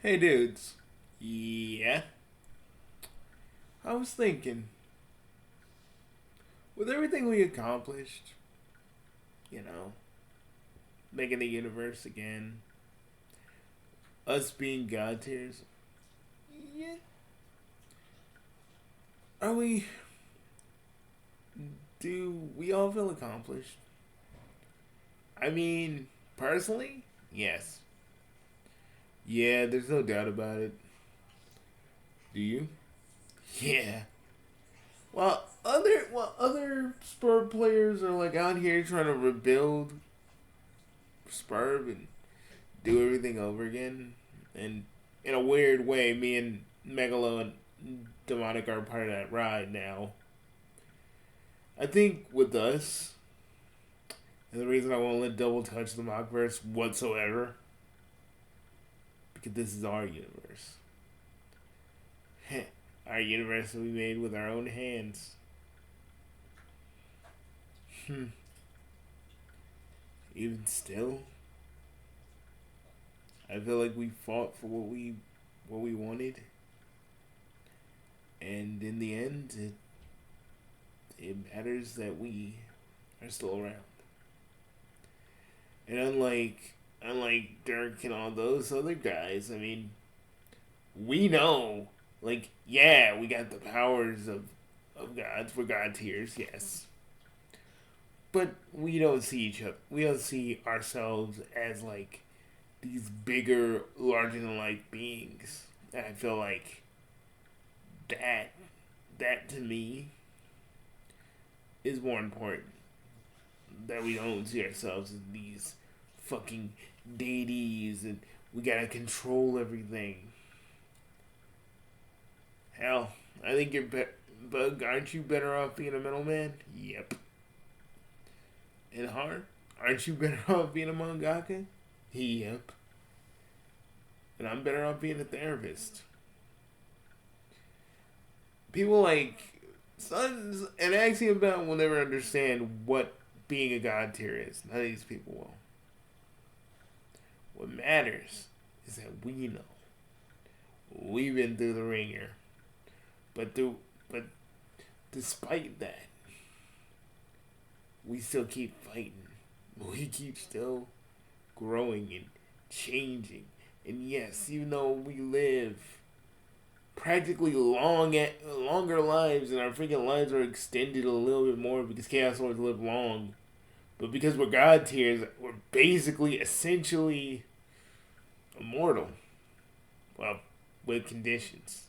Hey dudes. Yeah. I was thinking, with everything we accomplished, you know, making the universe again, us being god tiers, yeah. Are we do we all feel accomplished? I mean, personally, yes. Yeah, there's no doubt about it. Do you? Yeah. While other Spur players are like out here trying to rebuild Spur and do everything over again. And in a weird way, me and Megalo and Demonic are part of that ride now. I think with us, and the reason I won't let Double touch the Mockverse whatsoever, because this is our universe. Our universe that we made with our own hands. Even still, I feel like we fought for what we wanted, and in the end, it matters that we are still around. And unlike Dirk and all those other guys, I mean, we know, like, yeah, we got the powers of gods. We're god tiers, yes. But we don't see each other. We don't see ourselves as like these bigger, larger than life beings. And I feel like that that to me is more important. That we don't see ourselves as these fucking deities and we gotta control everything. Hell, I think Bug, aren't you better off being a middleman? Yep. And Har, aren't you better off being a mangaka? Yep. And I'm better off being a therapist. People like sons and Axiom will never understand what being a god tier is. None of these people will. What matters is that we know. We've been through the ringer. But despite that, we still keep fighting. We keep still growing and changing. And yes, even though we live practically longer lives and our freaking lives are extended a little bit more because Chaos Lords live long, but because we're god tiers, we're basically essentially immortal. Well, with conditions.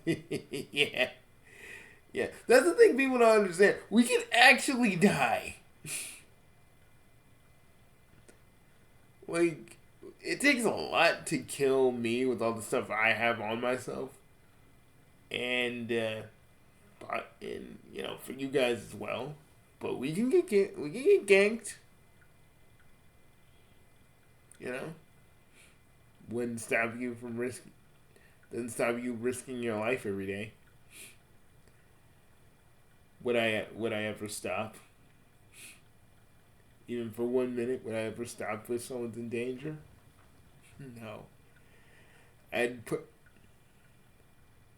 Yeah. Yeah. That's the thing people don't understand. We can actually die. Like, it takes a lot to kill me with all the stuff I have on myself. And for you guys as well. But we can get ganked. You know, wouldn't stop you from risk. Doesn't stop you risking your life every day. Would I ever stop? Even for 1 minute, would I ever stop if someone's in danger? No. I'd put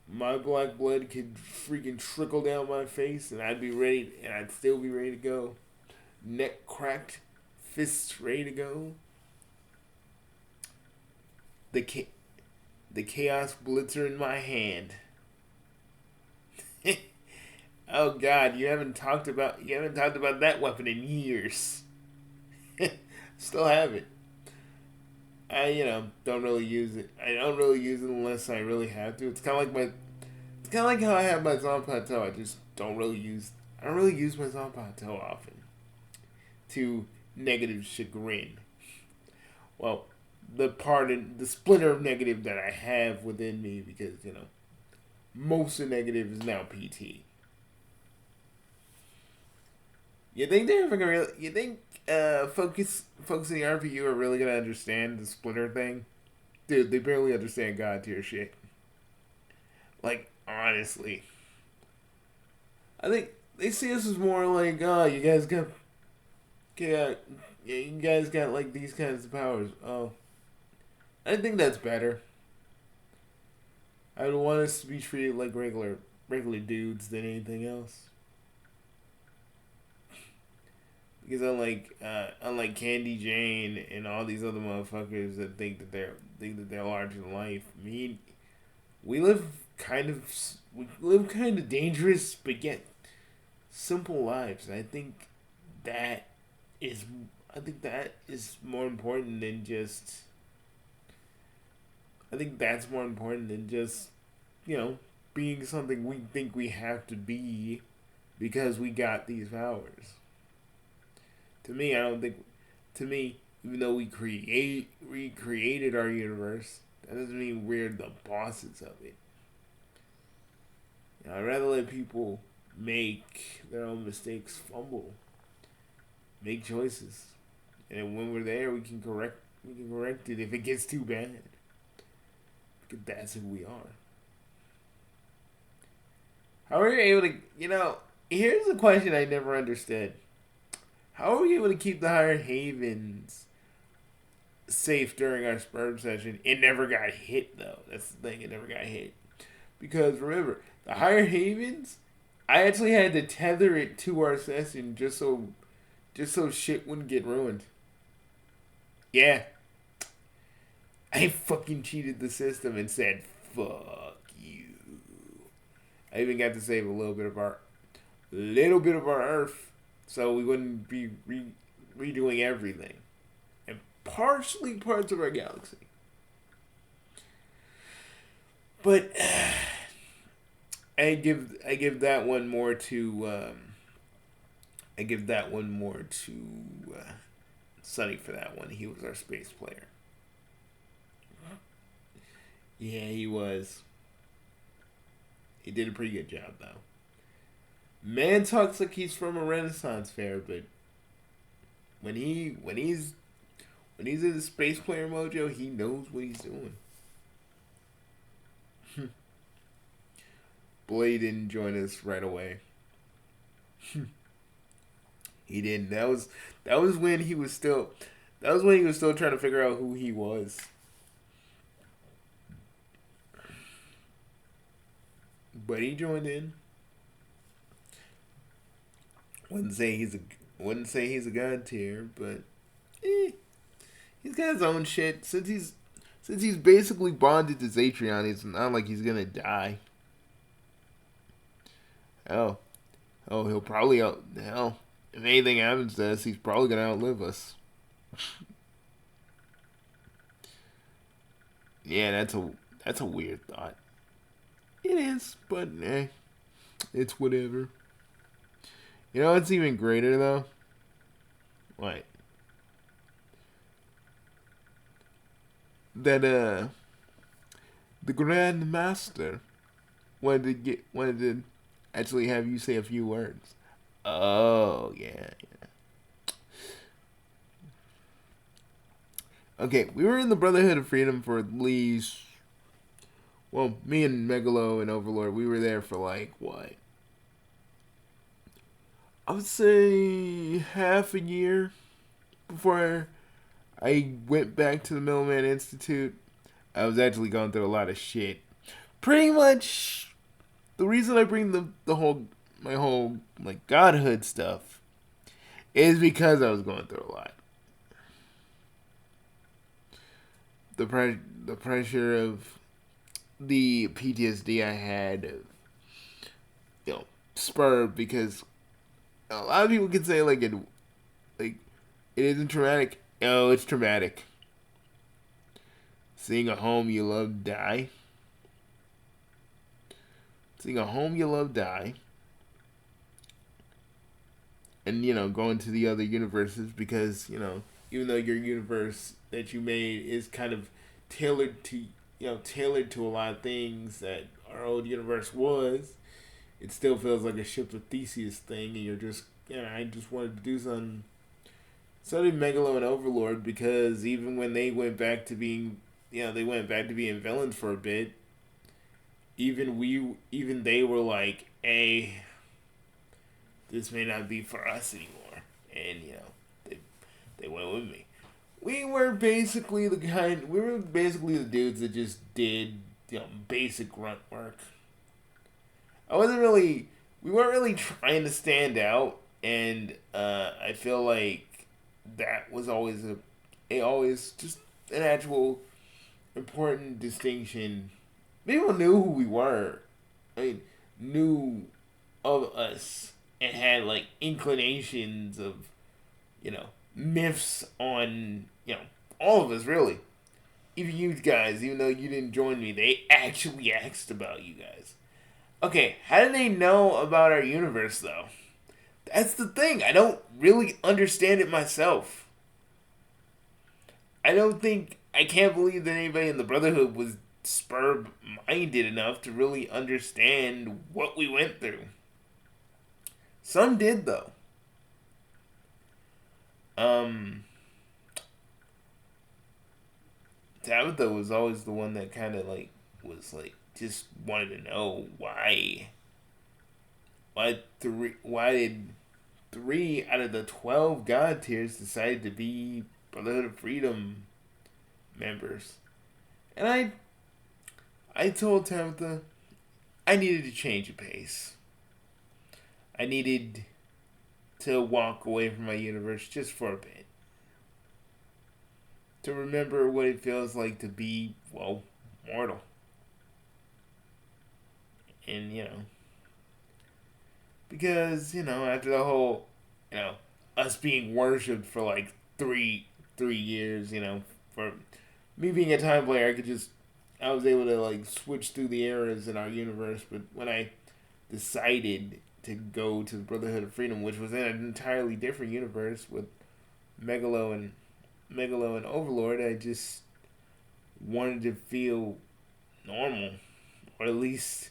my black blood could freaking trickle down my face, and I'd still be ready to go. Neck cracked, fists ready to go. The cha- the chaos blitzer in my hand. Oh God, you haven't talked about that weapon in years. Still have it. I don't really use it. I don't really use it unless I really have to. It's kind of like how I have my Zanpato. I just don't really use. I don't really use my Zanpato often. To negative chagrin. Well, the splinter of negative that I have within me because most of negative is now PT. You think they're ever gonna really? You think folks in the RPU are really gonna understand the splitter thing? Dude, they barely understand God tier shit. Like honestly, I think they see us as more like, oh, yeah, you guys got like these kinds of powers. Oh, I think that's better. I would want us to be treated like regular dudes than anything else. Because unlike Candy Jane and all these other motherfuckers that think that they're larger than life, we live we live kind of dangerous but yet simple lives. And that is I think that is more important than just. I think that's more important than just, you know, being something we think we have to be because we got these powers. To me, I don't think. To me, even though recreated our universe, that doesn't mean we're the bosses of it. You know, I'd rather let people make their own mistakes, fumble, make choices, and when we're there, we can correct. We can correct it if it gets too bad. Because that's who we are. How are we able to? Here's a question I never understood. How are we able to keep the Higher Havens safe during our sperm session? It never got hit, though. That's the thing. It never got hit. Because remember, the Higher Havens, I actually had to tether it to our session just so shit wouldn't get ruined. Yeah. I fucking cheated the system and said, fuck you. I even got to save a little bit of our Earth so we wouldn't be redoing everything. And partially parts of our galaxy. But I give that one more to Sonny for that one. He was our space player. Yeah, he was. He did a pretty good job, though. Man talks like he's from a Renaissance fair, but when he's in the space player mojo, he knows what he's doing. Blade didn't join us right away. He didn't. That was when he was still trying to figure out who he was. But he joined in. Wouldn't say he's a god tier, but he's got his own shit. Since he's basically bonded to Zatreon, it's not like he's gonna die. He'll probably if anything happens to us, he's probably gonna outlive us. Yeah, that's a weird thought. It is, but it's whatever. You know what's even greater though? What? That the Grand Master wanted to actually have you say a few words. Oh yeah. Okay, we were in the Brotherhood of Freedom for at least. Well, me and Megalo and Overlord, we were there for like what? I would say half a year before I went back to the Middleman Institute. I was actually going through a lot of shit. Pretty much the reason I bring my whole like godhood stuff is because I was going through a lot. The pressure of the PTSD I had of, spurred because a lot of people can say it isn't traumatic. No, it's traumatic. Seeing a home you love die. And going to the other universes because even though your universe that you made is kind of tailored to a lot of things that our old universe was, it still feels like a ship of Theseus thing, and you're just, I just wanted to do something. So did Megalo and Overlord, because even when they went back to being, villains for a bit, even they were like, hey, this may not be for us anymore, and they went with me. We were basically the dudes that just did basic grunt work. I wasn't really, we weren't really trying to stand out, and I feel like that was always always just an actual important distinction. People knew who we were. I mean, knew of us and had like inclinations of, myths on, all of us really. Even you guys, even though you didn't join me, they actually asked about you guys. Okay, how do they know about our universe though? That's the thing. I don't really understand it myself. I can't believe that anybody in the Brotherhood was spur minded enough to really understand what we went through. Some did though. Tabitha was always the one that kind of just wanted to know why did 3 out of the 12 god tiers decide to be Brotherhood of Freedom members. And I told Tabitha I needed to change the pace. I needed to walk away from my universe just for a bit. To remember what it feels like to be, mortal. And, because, after the whole, us being worshipped for like three years, for me being a time player, I was able to like switch through the eras in our universe. But when I decided to go to the Brotherhood of Freedom, which was in an entirely different universe with Megalo and Overlord, I just wanted to feel normal, or at least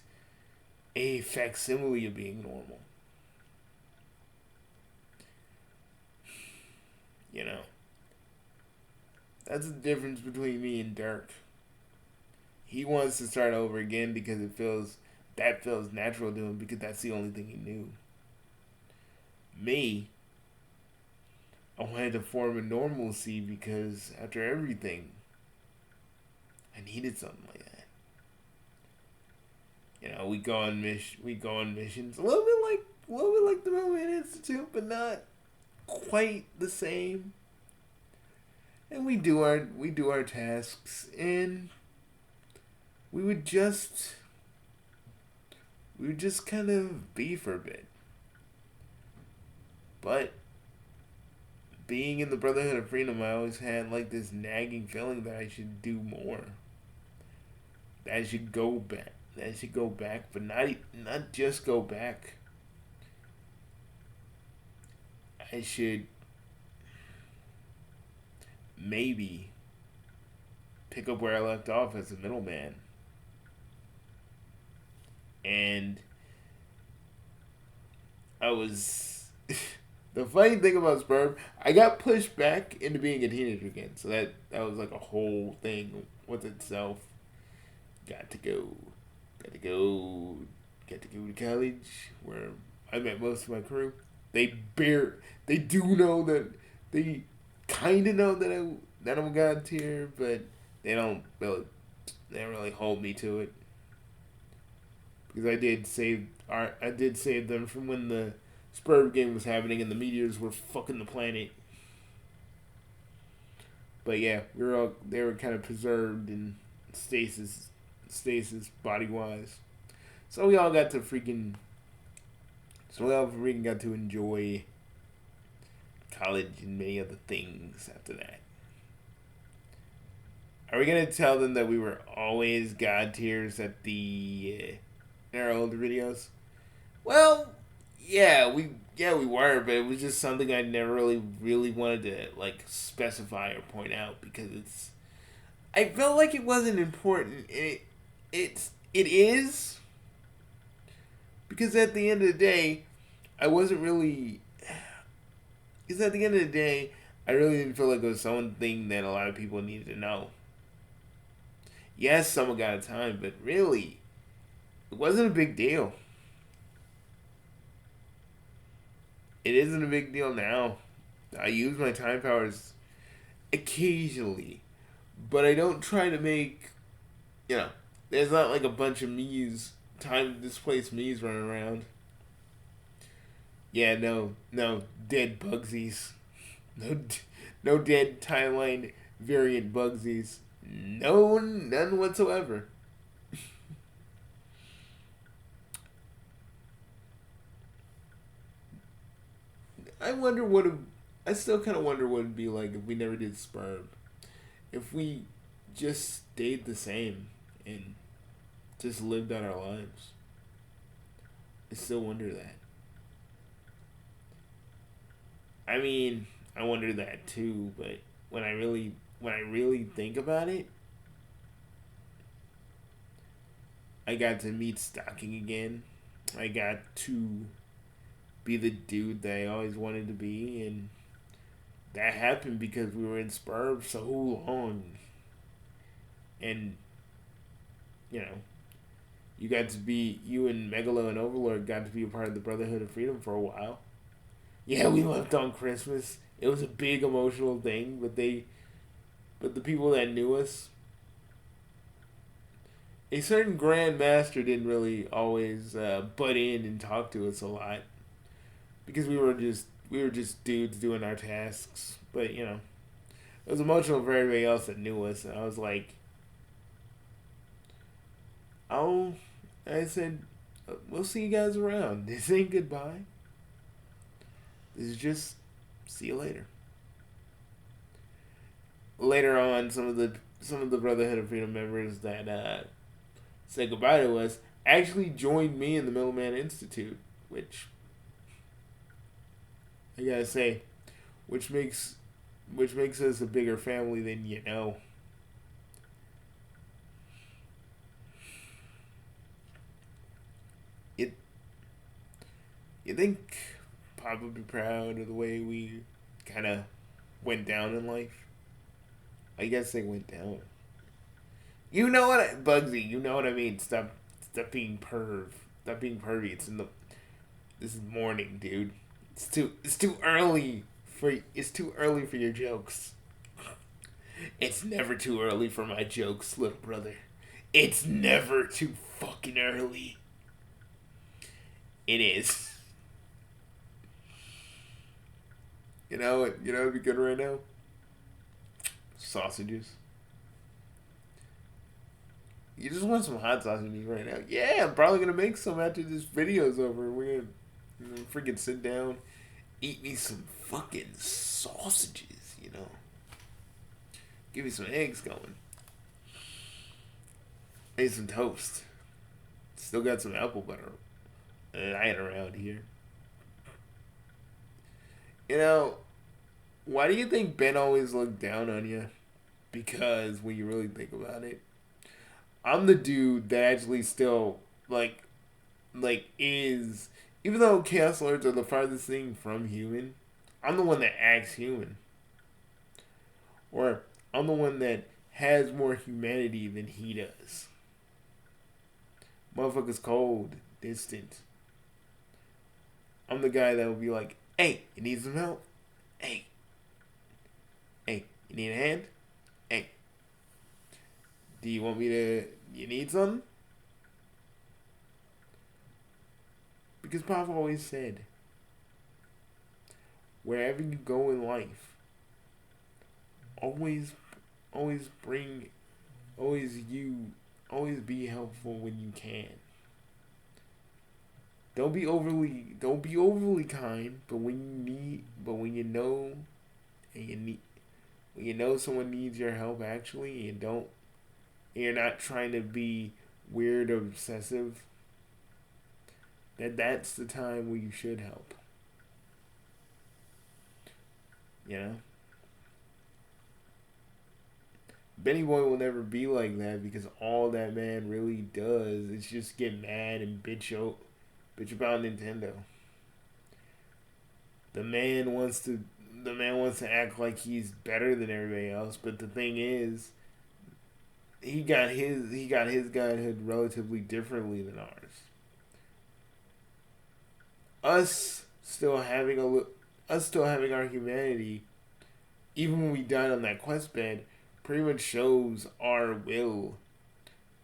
a facsimile of being normal. That's the difference between me and Dirk. He wants to start over again because that feels natural to him because that's the only thing he knew. Me, I wanted to form a normalcy because after everything, I needed something like that. We go on missions a little bit like the Roman Institute, but not quite the same. And we do our tasks, and we would just kind of be for a bit. But being in the Brotherhood of Freedom, I always had like this nagging feeling that I should do more. That I should go back. But not just go back. I should maybe pick up where I left off as a middleman. And I was the funny thing about Sperm, I got pushed back into being a teenager again. So that was like a whole thing with itself. Got to go to college where I met most of my crew. They do know that they kind of know that I'm a god tier, but they don't really hold me to it. Because I did save them from when the Spurb game was happening and the meteors were fucking the planet. But yeah, they were kind of preserved in stasis body wise. So we all got to got to enjoy college and many other things after that. Are we gonna tell them that we were always god tiers in our older videos? Well, yeah, we were, but it was just something I never really wanted to like specify or point out because I felt like it wasn't important. It is because at the end of the day, I wasn't really. Because at the end of the day, I really didn't feel like it was something that a lot of people needed to know. Yes, someone got a time, but really, it wasn't a big deal. It isn't a big deal now. I use my time powers occasionally, but I don't try to make, there's not like a bunch of me's, time displaced me's running around. Yeah, no, dead bugsies. No, no dead timeline variant bugsies. No, none whatsoever. I wonder what. I still kind of wonder what it'd be like if we never did sperm. If we just stayed the same and just lived out our lives. I still wonder that. I mean, I wonder that too, but when I really think about it, I got to meet Stocking again. I got to be the dude that I always wanted to be, and that happened because we were in sperm so long. And you know, you and Megalo and Overlord got to be a part of the Brotherhood of Freedom for a while. Yeah, we left on Christmas. It was a big emotional thing, but the people that knew us, a certain Grand Master didn't really always butt in and talk to us a lot because we were just dudes doing our tasks. But it was emotional for everybody else that knew us. And I was like, oh, I said, we'll see you guys around. This ain't goodbye. This is just see you later. Later on, some of the Brotherhood of Freedom members that said goodbye to us actually joined me in the Middleman Institute, which I gotta say, which makes us a bigger family than you know. It you think Pop would be proud of the way we kind of went down in life? I guess they went down. You know what, Bugsy? You know what I mean. Stop being perv. Stop being pervy. This is morning, dude. It's too early for your jokes. It's never too early for my jokes, little brother. It's never too fucking early. It is. It'd be good right now. Sausages. You just want some hot sausages right now? Yeah, I'm probably gonna make some after this video's over. We're gonna freaking sit down, eat me some fucking sausages. Give me some eggs going. Made some toast. Still got some apple butter lying around here. Why do you think Ben always looked down on you? Because when you really think about it, I'm the dude that actually still is, even though Chaos Lords are the farthest thing from human, I'm the one that acts human. Or I'm the one that has more humanity than he does. Motherfucker's cold, distant. I'm the guy that will be like, hey, you need some help? Hey. Hey, you need a hand? Hey. You need something? Because Pop always said, wherever you go in life, always be helpful when you can. Don't be overly kind, but when you know someone needs your help actually, and you're not trying to be weird or obsessive, that's the time where you should help. Benny Boy will never be like that because all that man really does is just get mad and bitch about Nintendo. The man wants to act like he's better than everybody else, but the thing is, he got his godhood relatively differently than ours. Us still having our humanity, even when we died on that quest bed, pretty much shows our will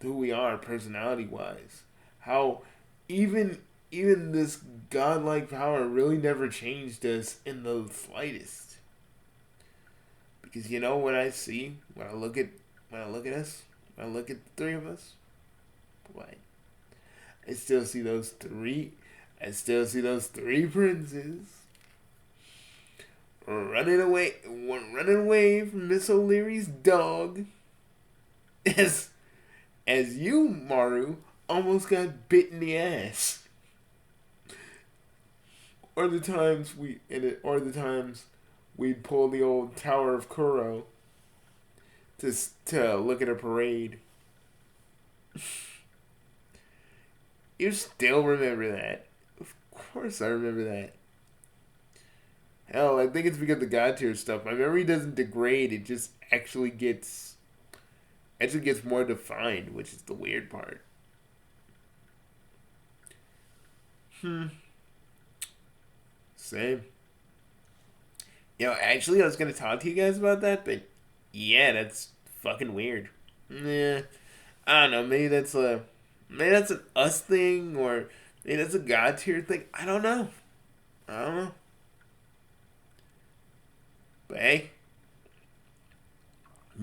who we are personality wise. How even even this godlike power really never changed us in the slightest. Because you know what I see when I look at us, when I look at the three of us, what? I still see those three. I still see those three princes running away from Miss O'Leary's dog. As you, Maru, almost got bit in the ass. Or the times we'd pull the old Tower of Kuro to look at a parade. You still remember that? Of course I remember that. Hell, I think it's because of the God tier stuff. My memory doesn't degrade, it just actually gets more defined, which is the weird part. Same. Actually I was gonna talk to you guys about that, but yeah, that's fucking weird. Yeah. I don't know, maybe that's an us thing, or maybe that's a God tier thing. I don't know. But hey,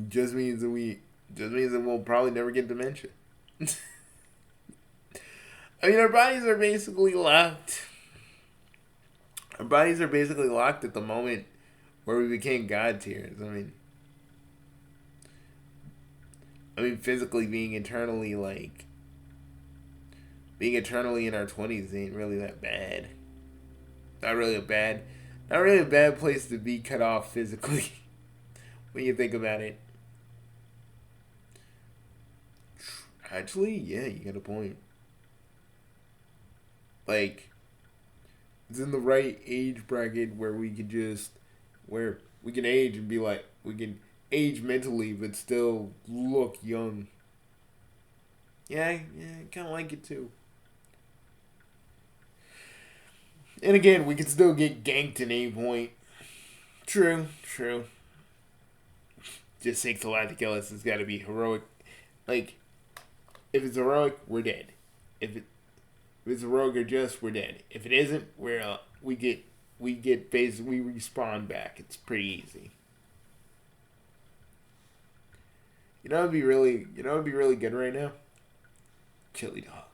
just means that we'll probably never get dementia. I mean, our bodies are basically locked. Our bodies are basically locked at the moment where we became God tiers. I mean, physically being eternally in our 20s ain't really that bad. Not really a bad place to be cut off physically when you think about it. Actually, yeah, you got a point. Like, it's in the right age bracket where we can age and be like, we can age mentally but still look young. Yeah, I kind of like it too. And again, we can still get ganked at any point. True. Just think Galactic Ellis has got to be heroic. Like, if it's heroic, we're dead. If it's heroic or just, we're dead. If it isn't, we respawn back. It's pretty easy. You know, it'd be really good right now. Chili dog.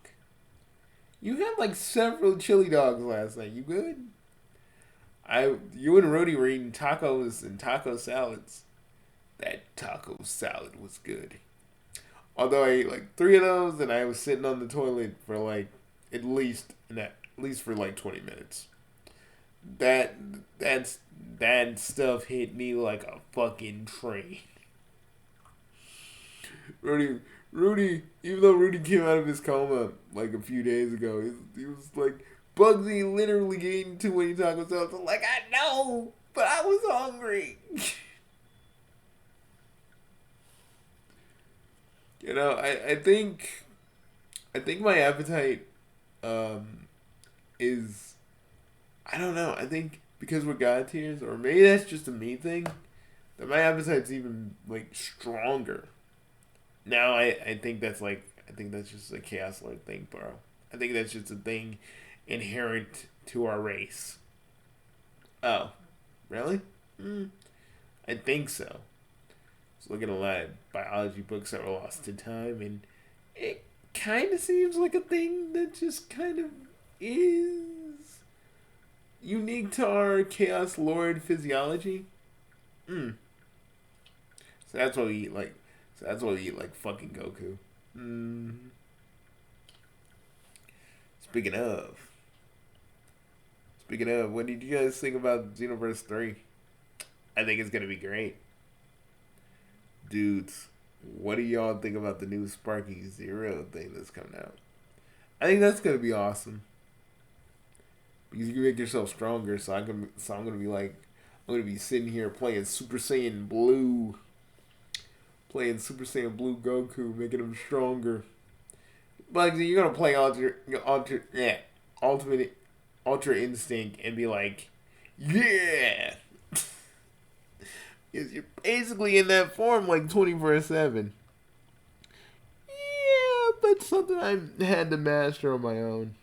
You had like several chili dogs last night. You good? You and Rudy were eating tacos and taco salads. That taco salad was good. Although I ate like 3 of those, and I was sitting on the toilet for like at least for like 20 minutes. That stuff hit me like a fucking train. Rudy, even though Rudy came out of his coma like a few days ago, he was like, Bugsy literally eating too many taco salads. I'm like, I know, but I was hungry. I think my appetite is, I don't know. I think because we're God tiers, or maybe that's just a me thing, that my appetite's even like stronger. Now I think that's just a Chaos Lord thing, bro. I think that's just a thing inherent to our race. Oh, really? I think so. I was looking at a lot of biology books that were lost to time, and it kind of seems like a thing that just kind of is unique to our Chaos Lord physiology. So that's what we eat like. So that's why we eat like fucking Goku. Speaking of, what did you guys think about Xenoverse 3? I think it's gonna be great. Dudes, what do y'all think about the new Sparky Zero thing that's coming out? I think that's gonna be awesome. Because you can make yourself stronger, I'm gonna be sitting here playing Super Saiyan Blue. Playing Super Saiyan Blue Goku, making him stronger. But you're gonna play Ultra Instinct and be like, yeah. Because you're basically in that form like 24/7. something I had to master on my own.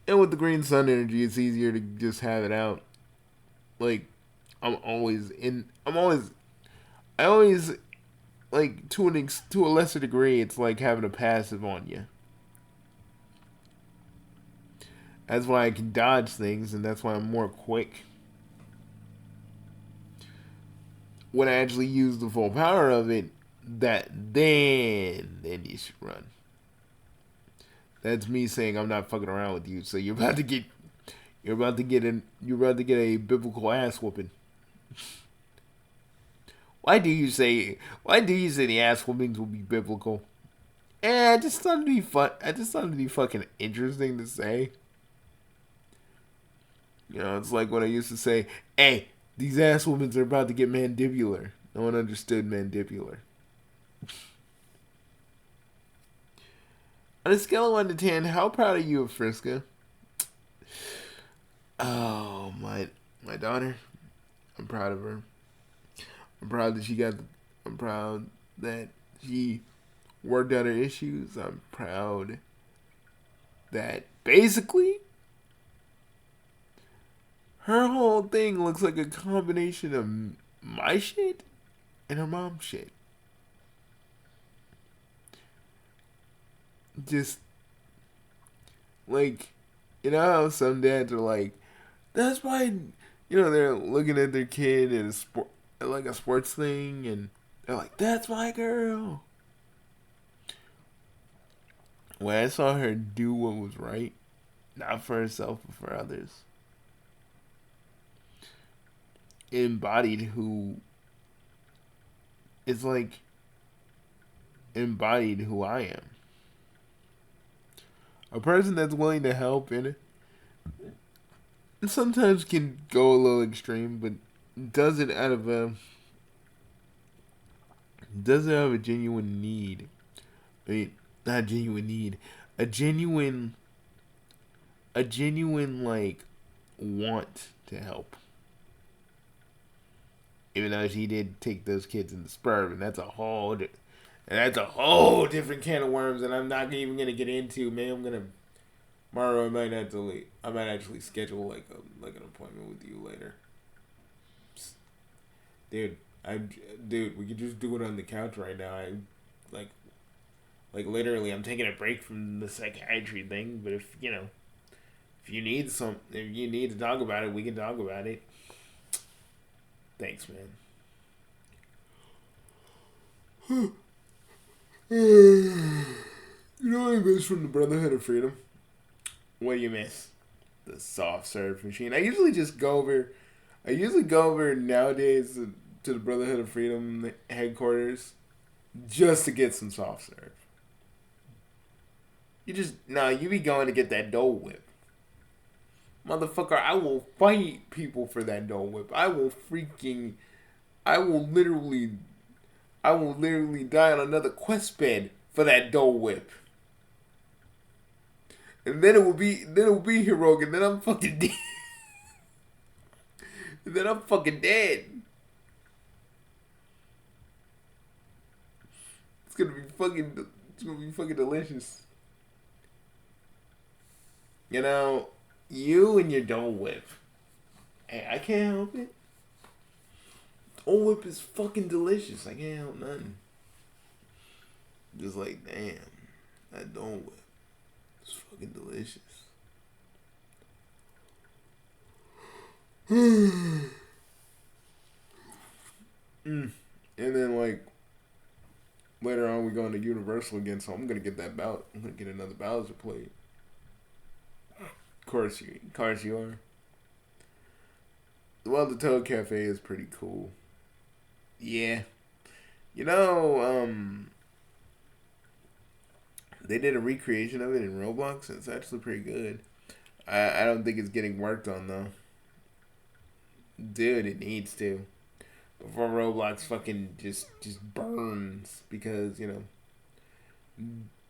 And with the green sun energy, it's easier to just have it out. Like, I'm always in. I always like to a lesser degree. It's like having a passive on you. That's why I can dodge things, and that's why I'm more quick. When I actually use the full power of it, then you should run. That's me saying I'm not fucking around with you. So you're about to get a biblical ass whooping. Why do you say the ass whoopings will be biblical? I just thought it'd be fun. I just thought it'd be fucking interesting to say. You know, it's like when I used to say, "Hey, these ass whoopings are about to get mandibular." No one understood mandibular. On a scale of 1 to 10, how proud are you of Friska? Oh, my daughter. I'm proud of her. I'm proud that I'm proud that she worked out her issues. I'm proud that basically her whole thing looks like a combination of my shit and her mom's shit. Just like, you know how some dads are like, that's why, you know, they're looking at their kid in like a sports thing, and they're like, that's my girl. When I saw her do what was right, not for herself but for others, it embodied who it's like embodied who I am. A person that's willing to help and sometimes can go a little extreme, but does it out of a genuine need. I mean, not genuine need, a genuine like want to help. Even though she did take those kids in the sperm, and that's a whole different can of worms that I'm not even gonna get into. Man, Mario, I might actually schedule like an appointment with you later. Dude, we could just do it on the couch right now. Like literally, I'm taking a break from the psychiatry thing. But if you need to talk about it, we can talk about it. Thanks, man. You know what I miss from the Brotherhood of Freedom? What do you miss? The soft serve machine. I usually go over nowadays to the Brotherhood of Freedom headquarters just to get some soft serve. You be going to get that Dole Whip. Motherfucker, I will fight people for that Dole Whip. I will literally die on another quest bed for that Dole Whip. And then it will be heroic, and then I'm fucking dead. And then I'm fucking dead. It's gonna be fucking delicious. You know, you and your Dole Whip. Hey, I can't help it. Dole Whip is fucking delicious. I can't help nothing. Just like, damn, that Dole Whip. It's fucking delicious. And then like later on we going to Universal again, so I'm gonna get that bout. I'm gonna get another Bowser plate. Of course you are. Well, the Toad Cafe is pretty cool. Yeah. You know, they did a recreation of it in Roblox, and it's actually pretty good. I don't think it's getting worked on, though. Dude, it needs to. Before Roblox fucking just burns, because, Mr.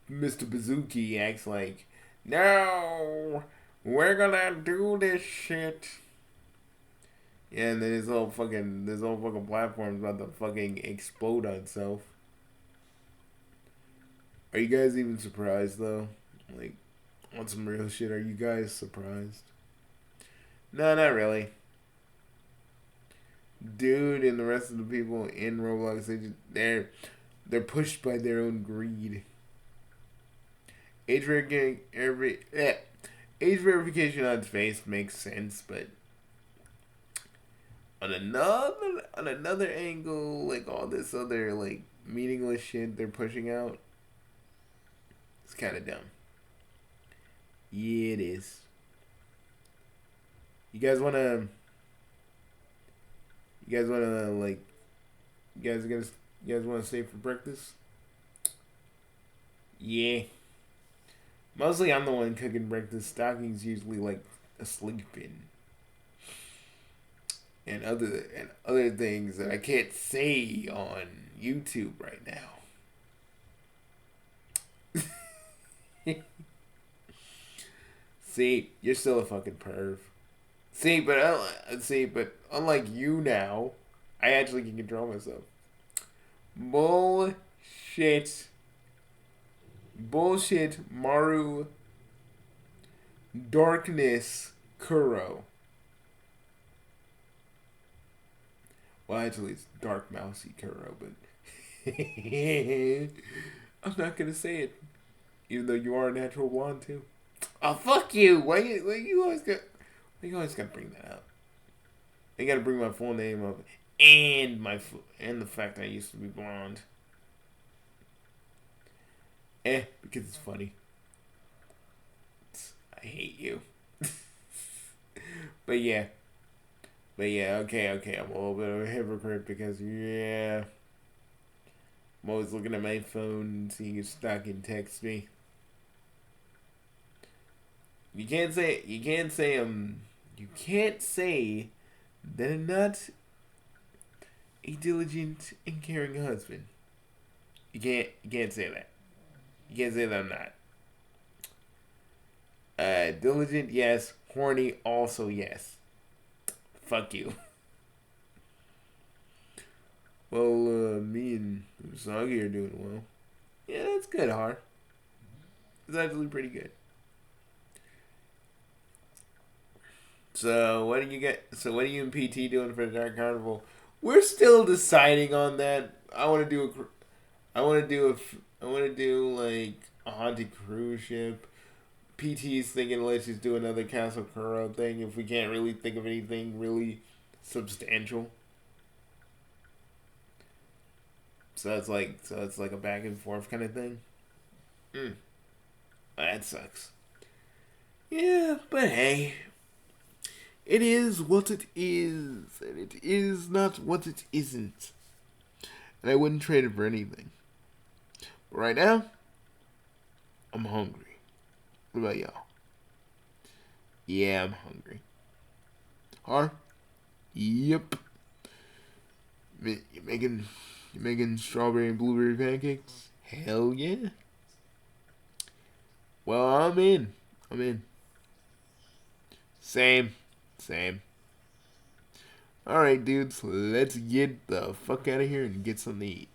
Bazooki acts like, no, we're gonna do this shit. Yeah, and then this whole fucking platform's about to fucking explode on itself. Are you guys even surprised though? Like, on some real shit, are you guys surprised? No, not really. Dude and the rest of the people in Roblox, they're pushed by their own greed. Age verification on its face makes sense, but on another angle, like all this other like meaningless shit they're pushing out, it's kind of dumb. Yeah, it is. You guys wanna? You guys wanna like? You guys wanna stay for breakfast? Yeah. Mostly I'm the one cooking breakfast. Stocking's usually like asleep and other things that I can't say on YouTube right now. See, you're still a fucking perv. But unlike you now, I actually can control myself. Bullshit. Bullshit, Maru. Darkness, Kuro. Well, actually, it's Dark Mousy Kuro, but I'm not gonna say it, even though you are a natural blonde too. Oh, fuck you! Why you always gotta bring that up? You gotta bring my full name up and and the fact that I used to be blonde. Because it's funny. I hate you. But yeah. Okay. I'm a little bit of a hypocrite because I'm always looking at my phone and seeing if Stocking text me. You can't say that I'm not a diligent and caring husband. You can't say that. You can't say that I'm not. Diligent, yes. Horny, also yes. Fuck you. Well, me and Usagi are doing well. Yeah, that's good, Har. It's actually pretty good. So what do you and PT doing for the Dark Carnival? We're still deciding on that. I want to do like a haunted cruise ship. PT's thinking let's just do another Castle Kuro thing if we can't really think of anything really substantial. So it's like a back and forth kind of thing. That sucks. Yeah, but hey, it is what it is, and it is not what it isn't. And I wouldn't trade it for anything. But right now, I'm hungry. What about y'all? Yeah, I'm hungry. Har? Yep. You making strawberry and blueberry pancakes? Hell yeah. Well, I'm in. Same. Alright, dudes, let's get the fuck out of here and get something to eat.